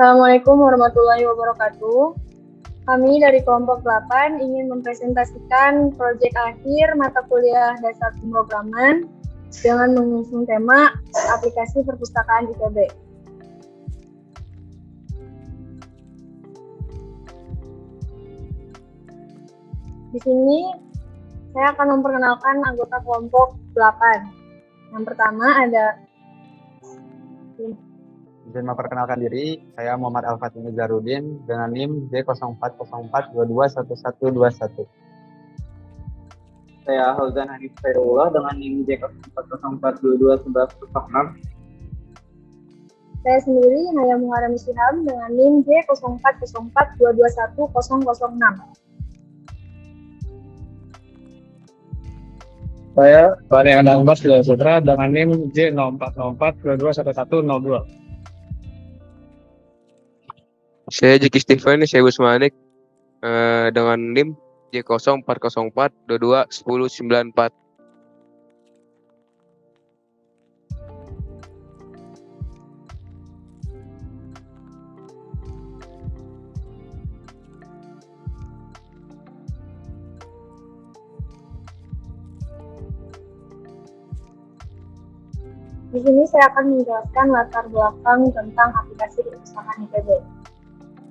Assalamualaikum warahmatullahi wabarakatuh. Kami dari kelompok 8 ingin mempresentasikan proyek akhir mata kuliah dasar pemrograman dengan mengusung tema aplikasi perpustakaan IPB. Di sini saya akan memperkenalkan anggota kelompok 8. Yang pertama ada Izin memperkenalkan diri, saya Muhammad Al-Fatih Nizarudin dengan NIM J0404221121. Saya Fauzan Hanif Khairullah dengan NIM J0404221106. Saya sendiri Naya Muharrem Syiham dengan NIM J0404221006. Saya Bani Anambas Putra dengan NIM J0404221102. Saya Jeki Steven, saya Usmanik dengan NIM J0404221094. Di sini saya akan menjelaskan latar belakang tentang aplikasi perpustakaan IPB.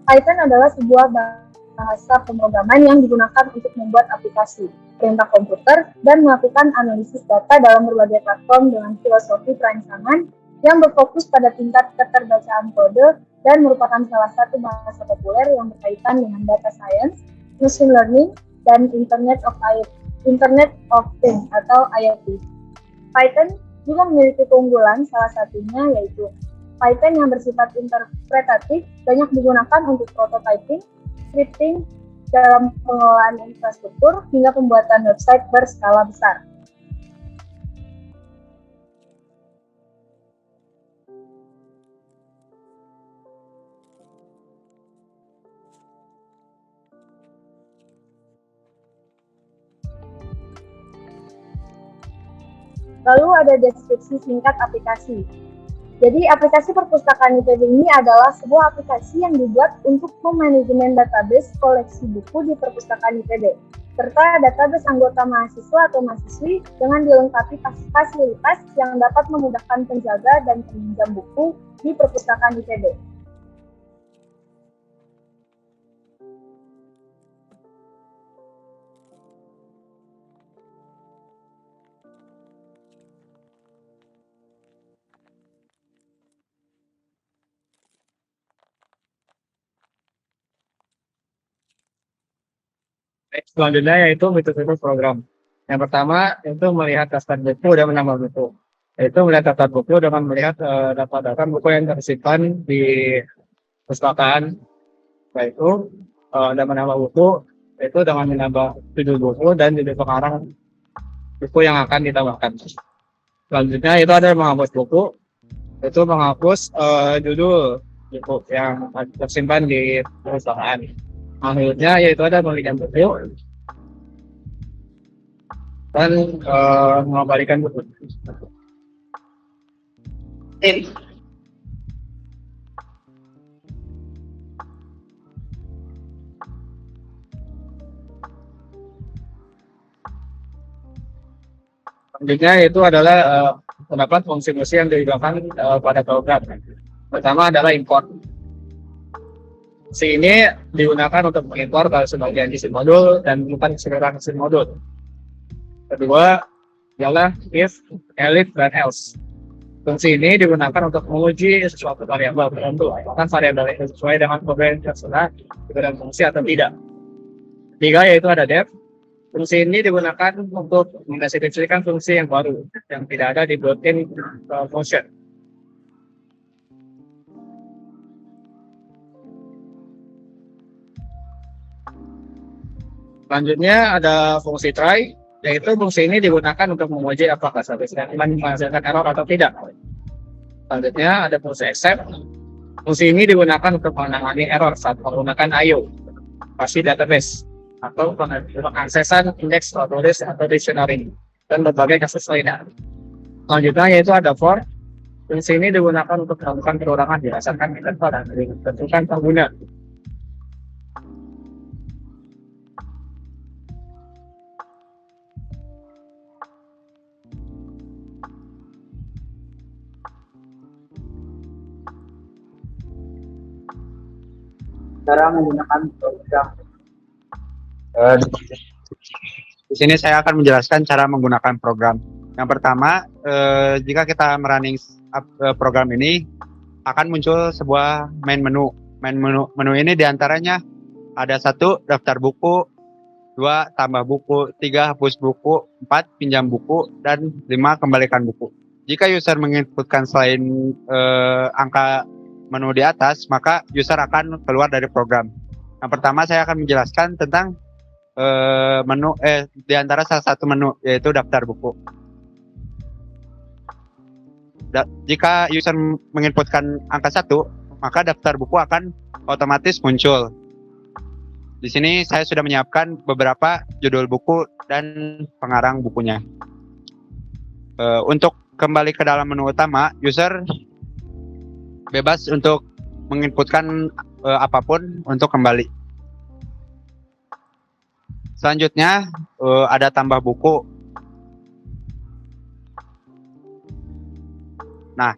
Python adalah sebuah bahasa pemrograman yang digunakan untuk membuat aplikasi, perintah komputer, dan melakukan analisis data dalam berbagai platform dengan filosofi perancangan yang berfokus pada tingkat keterbacaan kode dan merupakan salah satu bahasa populer yang berkaitan dengan data science, machine learning, dan Internet of Things atau IoT. Python juga memiliki keunggulan, salah satunya yaitu Python yang bersifat interpretatif banyak digunakan untuk prototyping, scripting, dalam pengelolaan infrastruktur, hingga pembuatan website berskala besar. Lalu ada deskripsi singkat aplikasi. Jadi aplikasi perpustakaan IPB ini adalah sebuah aplikasi yang dibuat untuk memanajemen database koleksi buku di perpustakaan IPB, serta database anggota mahasiswa atau mahasiswi dengan dilengkapi fasilitas yang dapat memudahkan penjaga dan peminjam buku di perpustakaan IPB. Selanjutnya yaitu fitur-fitur program. Yang pertama itu melihat daftar buku dan menambah buku. Yaitu melihat daftar buku dengan melihat data-data buku yang tersimpan di perpustakaan. Yaitu dan menambah buku itu dengan menambah judul buku dan judul pengarang buku yang akan ditambahkan. Selanjutnya itu ada menghapus buku. Itu menghapus judul buku yang tersimpan di perpustakaan. Akhirnya yaitu ada pemilihan buku dan mengembalikan buku. Selanjutnya itu adalah terdapat fungsi-fungsi yang digunakan pada program. Pertama adalah import. Fungsi ini digunakan untuk mengimpor sebagian isi modul dan bukan keseluruhan isi modul. Kedua adalah if, elif, dan else. Fungsi ini digunakan untuk menguji sesuatu variabel tertentu, apakah variabel itu sesuai dengan program yang terserah diberikan fungsi atau tidak. Ketiga yaitu ada def. Fungsi ini digunakan untuk mendeskripsikan fungsi yang baru yang tidak ada di built-in function. Selanjutnya ada fungsi try, yaitu fungsi ini digunakan untuk menguji apakah suatu statement menghasilkan error atau tidak. Selanjutnya ada fungsi accept. Fungsi ini digunakan untuk menangani error saat menggunakan I/O, pasti database, atau pengaksesan indeks database atau dictionary, dan berbagai kasus lainnya. Selanjutnya yaitu ada for. Fungsi ini digunakan untuk melakukan perorangan berdasarkan interval dan ditentukan pengguna. Cara menggunakan program. Eh, di sini saya akan menjelaskan cara menggunakan program. Yang pertama, jika kita merunning program ini, akan muncul sebuah main menu. Menu ini diantaranya ada 1, daftar buku, 2, tambah buku, 3, hapus buku, 4, pinjam buku, dan 5, kembalikan buku. Jika user menginputkan selain angka menu di atas, maka user akan keluar dari program. Yang pertama saya akan menjelaskan tentang menu di antara salah satu menu, yaitu daftar buku. Jika user menginputkan angka 1, maka daftar buku akan otomatis muncul. Di sini saya sudah menyiapkan beberapa judul buku dan pengarang bukunya. Untuk kembali ke dalam menu utama, user bebas untuk menginputkan apapun untuk kembali. Selanjutnya ada tambah buku. Nah,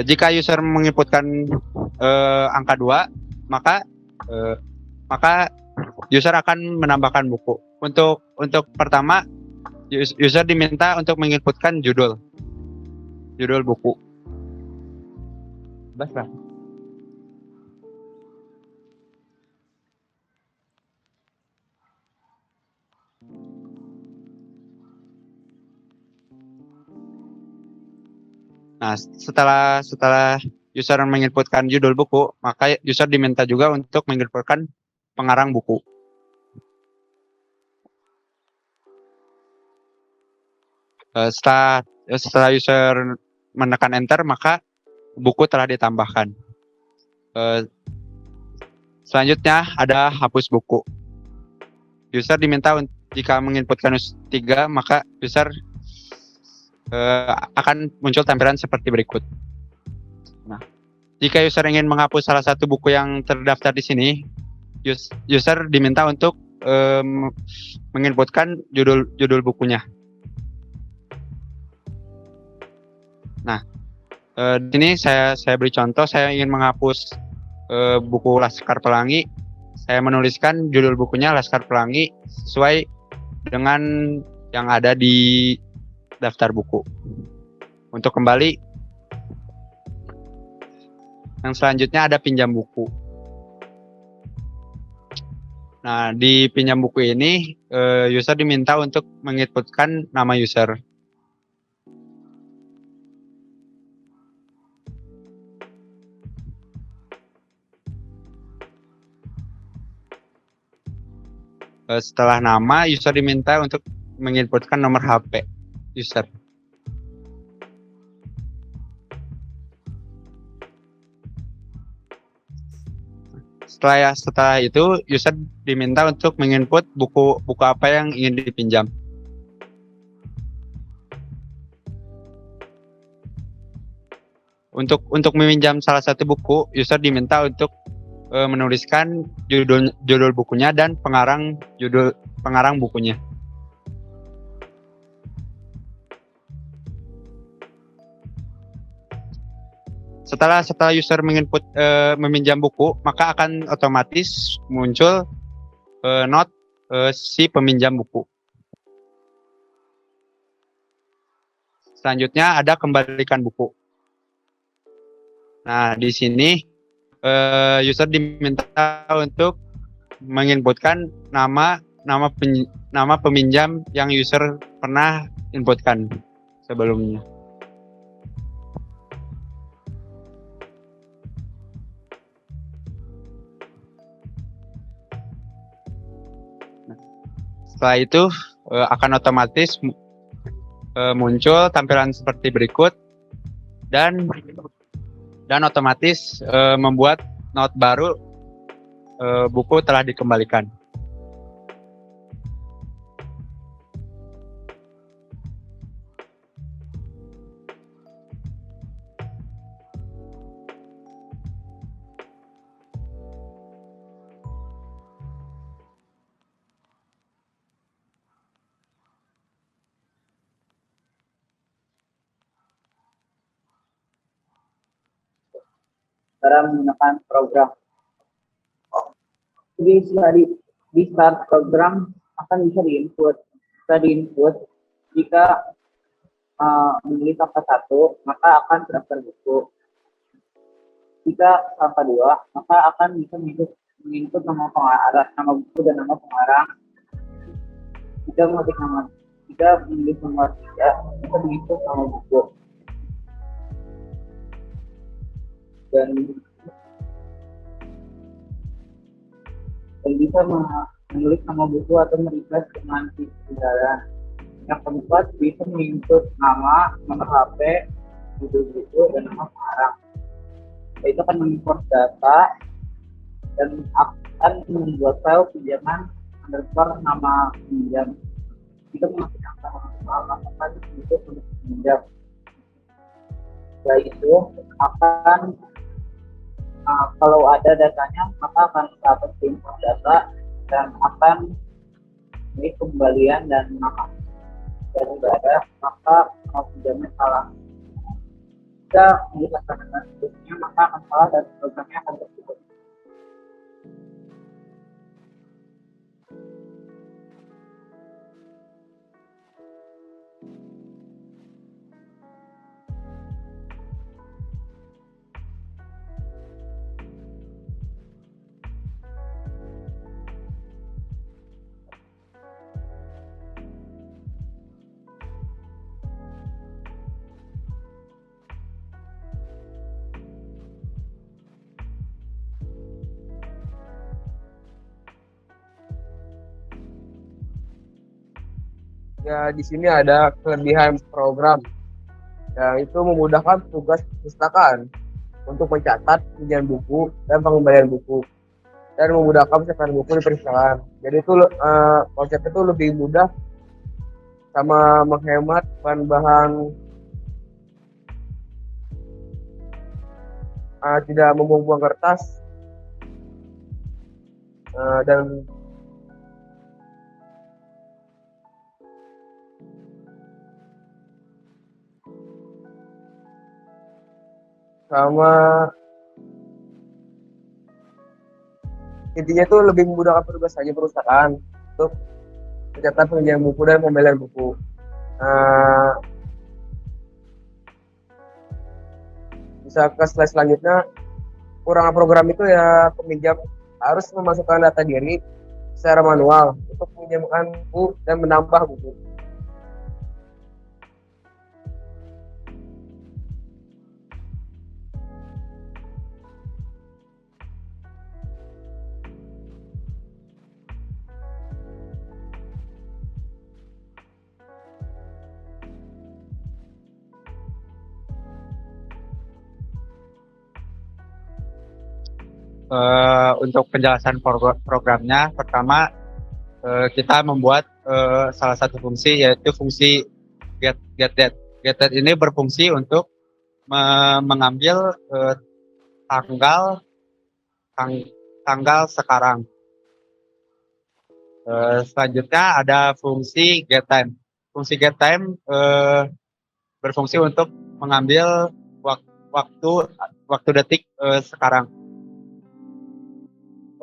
jika user menginputkan angka 2, maka user akan menambahkan buku. Untuk pertama, user diminta untuk menginputkan judul buku. Bas. Nah, setelah user menginputkan judul buku, maka user diminta juga untuk menginputkan pengarang buku. Setelah user menekan enter, maka buku telah ditambahkan. Selanjutnya ada hapus buku. User diminta jika menginputkan 3, maka user akan muncul tampilan seperti berikut. Nah, jika user ingin menghapus salah satu buku yang terdaftar di sini, user diminta untuk menginputkan judul bukunya. Nah, di sini saya beri contoh. Saya ingin menghapus buku Laskar Pelangi. Saya menuliskan judul bukunya Laskar Pelangi sesuai dengan yang ada di daftar buku. Untuk kembali, yang selanjutnya ada pinjam buku. Nah, di pinjam buku ini user diminta untuk menginputkan nama user. Setelah nama, user diminta untuk menginputkan nomor HP user. Setelah itu, user diminta untuk menginput buku apa yang ingin dipinjam. Untuk meminjam salah satu buku, user diminta untuk menuliskan judul bukunya dan pengarang bukunya. Setelah user menginput meminjam buku, maka akan otomatis muncul note si peminjam buku. Selanjutnya ada kembalikan buku. Nah, di sini user diminta untuk menginputkan nama peminjam yang user pernah inputkan sebelumnya. Setelah itu akan otomatis muncul tampilan seperti berikut dan otomatis membuat note baru, buku telah dikembalikan. cara menggunakan program. Jadi setelah di start program akan bisa diinput jika memilih angka 1 maka akan terdaftar buku. Jika angka 2 maka akan bisa menginput nama pengarang, nama buku dan nama pengarang. Jika memilih nomor 3 bisa menginput nama buku. Dan bisa menulis nama buku atau merequest dengan kendaraan. Yang keempat bisa menginput nama, nomor HP, judul buku dan nama pengarang. Itu akan mengimport data dan akan membuat file pinjaman underscore nama pinjam. Jika memasukkan nama akan untuk pinjam. Setelah itu akan kalau ada datanya maka akan dapat import data dan akan ini kembalian dan nama dan tidak ada maka pinjamnya salah. Jika dilakukan dengan seterusnya maka akan salah dan programnya akan tertutup. Ya, di sini ada kelebihan program. Ya, itu memudahkan tugas perpustakaan untuk mencatat pinjaman buku dan pengembalian buku dan memudahkan pencatatan buku di perpustakaan. Jadi itu konsepnya itu lebih mudah sama menghemat bahan-bahan, tidak membuang-buang kertas, dan sama intinya itu lebih memudahkan petugas saja perpustakaan untuk mencatat pinjaman buku dan pembelian buku. Bisa ke slide selanjutnya. Kurang program itu ya peminjam harus memasukkan data diri secara manual untuk meminjamkan buku dan menambah buku. Untuk penjelasan programnya, pertama kita membuat salah satu fungsi yaitu fungsi get that ini berfungsi untuk mengambil tanggal sekarang. Selanjutnya ada fungsi getTime. Fungsi getTime berfungsi untuk mengambil waktu detik sekarang.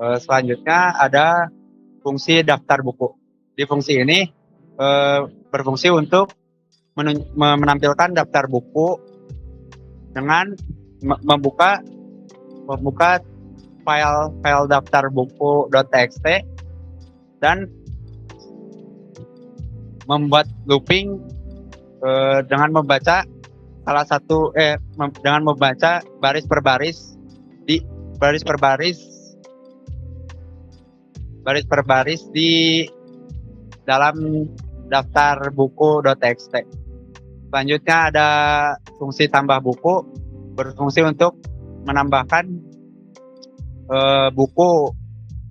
Selanjutnya ada fungsi daftar buku. Di fungsi ini berfungsi untuk menampilkan daftar buku dengan membuka file daftar buku.txt dan membuat looping dengan membaca dengan membaca baris per baris di dalam daftar buku.txt. Selanjutnya ada fungsi tambah buku, berfungsi untuk menambahkan buku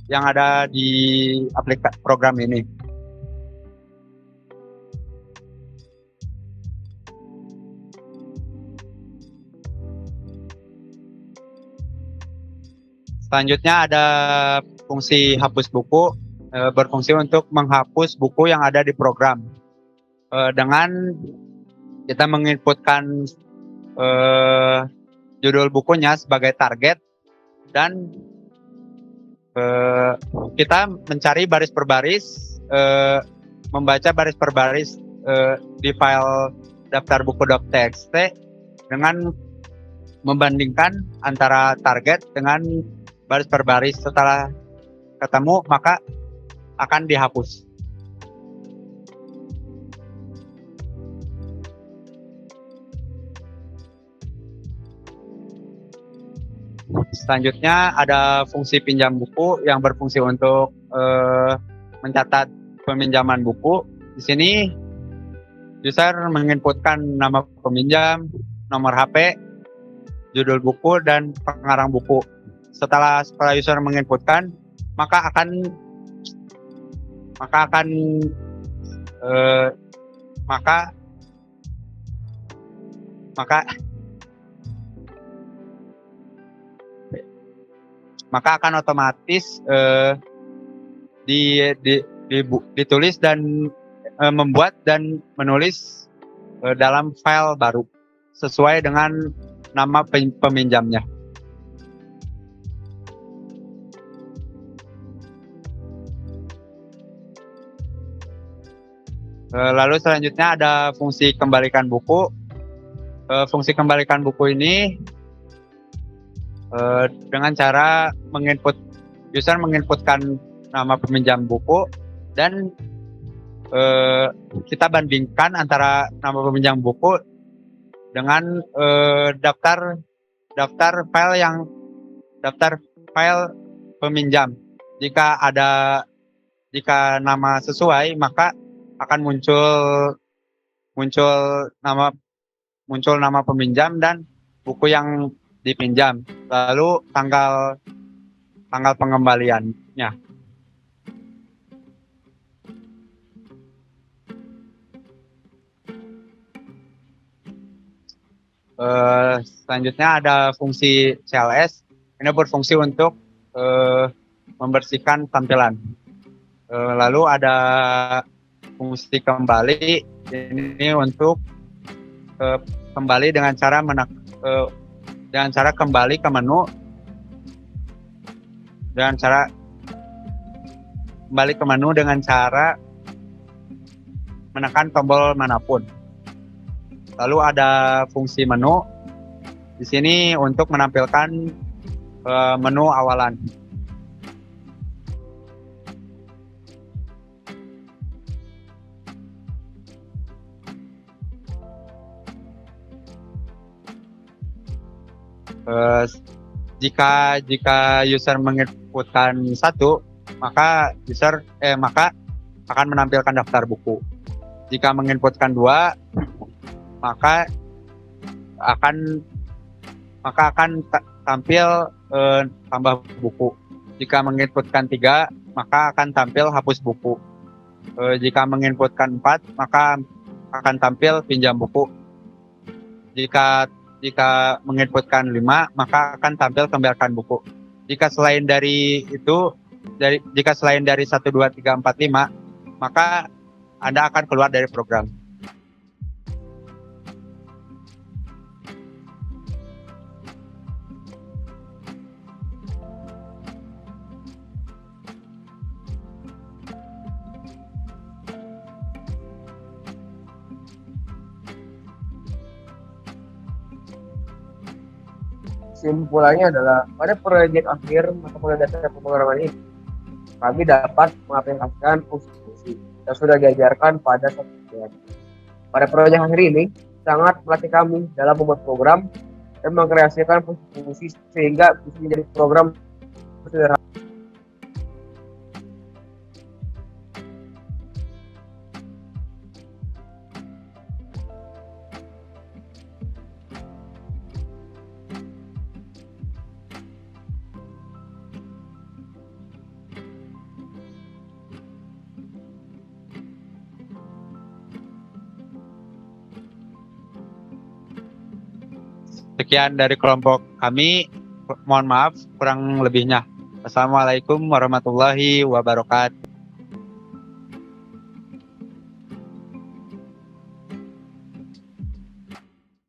yang ada di aplikasi program ini. Selanjutnya ada fungsi hapus buku, berfungsi untuk menghapus buku yang ada di program. Dengan kita menginputkan judul bukunya sebagai target, dan kita mencari baris per baris, membaca baris per baris di file daftar buku.txt dengan membandingkan antara target dengan baris per baris. Setelah ketemu maka akan dihapus. Selanjutnya ada fungsi pinjam buku yang berfungsi untuk mencatat peminjaman buku. Di sini user menginputkan nama peminjam, nomor HP, judul buku, dan pengarang buku. Setelah user menginputkan, maka akan otomatis ditulis dan membuat dan menulis dalam file baru sesuai dengan nama peminjamnya. Lalu selanjutnya ada fungsi kembalikan buku. Fungsi kembalikan buku ini dengan cara user menginputkan nama peminjam buku, dan kita bandingkan antara nama peminjam buku dengan daftar file peminjam. Jika nama sesuai, maka akan muncul nama peminjam dan buku yang dipinjam, lalu tanggal pengembaliannya. Selanjutnya ada fungsi CLS. Ini berfungsi untuk membersihkan tampilan. Lalu ada fungsi kembali. Ini untuk kembali dengan cara kembali ke menu, dengan cara menekan tombol manapun. Lalu ada fungsi menu. Di sini untuk menampilkan menu awalan. Jika user menginputkan 1, maka akan menampilkan daftar buku. Jika menginputkan 2, maka akan tampil tambah buku. Jika menginputkan 3, maka akan tampil hapus buku. Jika menginputkan 4, maka akan tampil pinjam buku. Jika menginputkan 5, maka akan tampil kembalikan buku. Jika selain dari 1, 2, 3, 4, 5, maka Anda akan keluar dari program. Kesimpulannya adalah pada proyek akhir atau pada dasar pemrograman ini, kami dapat mengaplikasikan fungsi-fungsi yang sudah diajarkan pada satu proyek. Pada proyek akhir ini sangat melatih kami dalam membuat program dan mengkreasikan fungsi-fungsi sehingga bisa menjadi program sederhana. Sekian dari kelompok kami. Mohon maaf kurang lebihnya. Wassalamualaikum warahmatullahi wabarakatuh.